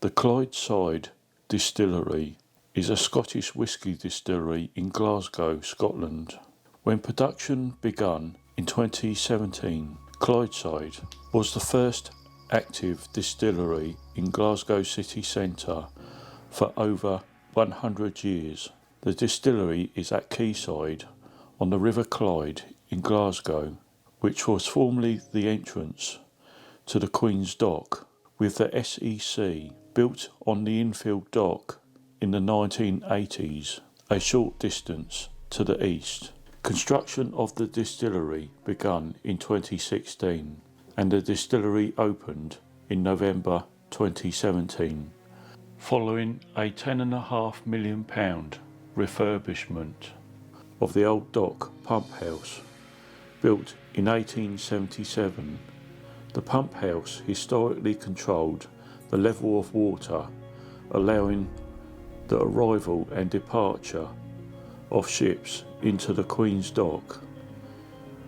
The Clydeside Distillery is a Scottish whisky distillery in Glasgow, Scotland. When production began in 2017, Clydeside was the first active distillery in Glasgow city centre for over 100 years. The distillery is at Quayside on the River Clyde in Glasgow, which was formerly the entrance to the Queen's Dock, with the SEC built on the infield dock in the 1980s, a short distance to the east. Construction of the distillery began in 2016 and the distillery opened in November 2017, following a £10.5 million refurbishment of the old dock pump house. Built in 1877, the pump house historically controlled the level of water, allowing the arrival and departure of ships into the Queen's Dock.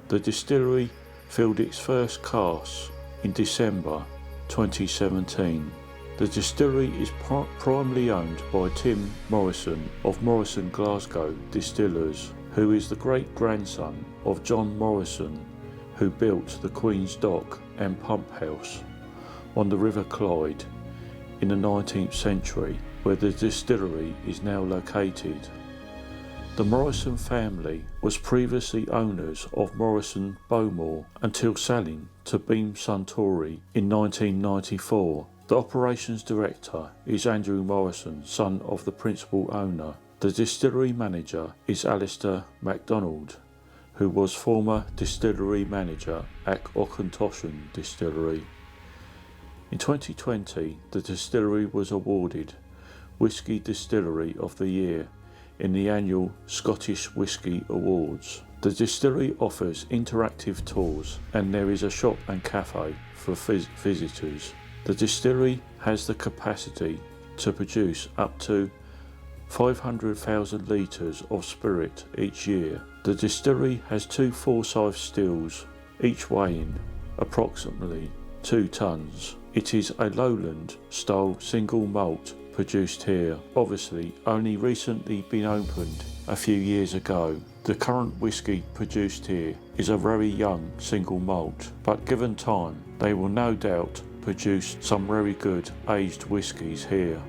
The distillery filled its first casks in December 2017. The distillery is primarily owned by Tim Morrison of Morrison Glasgow Distillers, who is the great-grandson of John Morrison, who built the Queen's Dock and Pump House on the River Clyde in the 19th century, where the distillery is now located. The Morrison family was previously owners of Morrison Bowmore until selling to Beam Suntory in 1994. The operations director is Andrew Morrison, son of the principal owner. The distillery manager is Alistair MacDonald, who was former distillery manager at Auchentoshan Distillery. In 2020, the distillery was awarded Whisky Distillery of the Year in the annual Scottish Whisky Awards. The distillery offers interactive tours and there is a shop and cafe for visitors. The distillery has the capacity to produce up to 500,000 litres of spirit each year. The distillery has 2 full-size stills, each weighing approximately 2 tonnes. It is a lowland style single malt produced here, obviously only recently been opened a few years ago. The current whisky produced here is a very young single malt, but given time they will no doubt produce some very good aged whiskies here.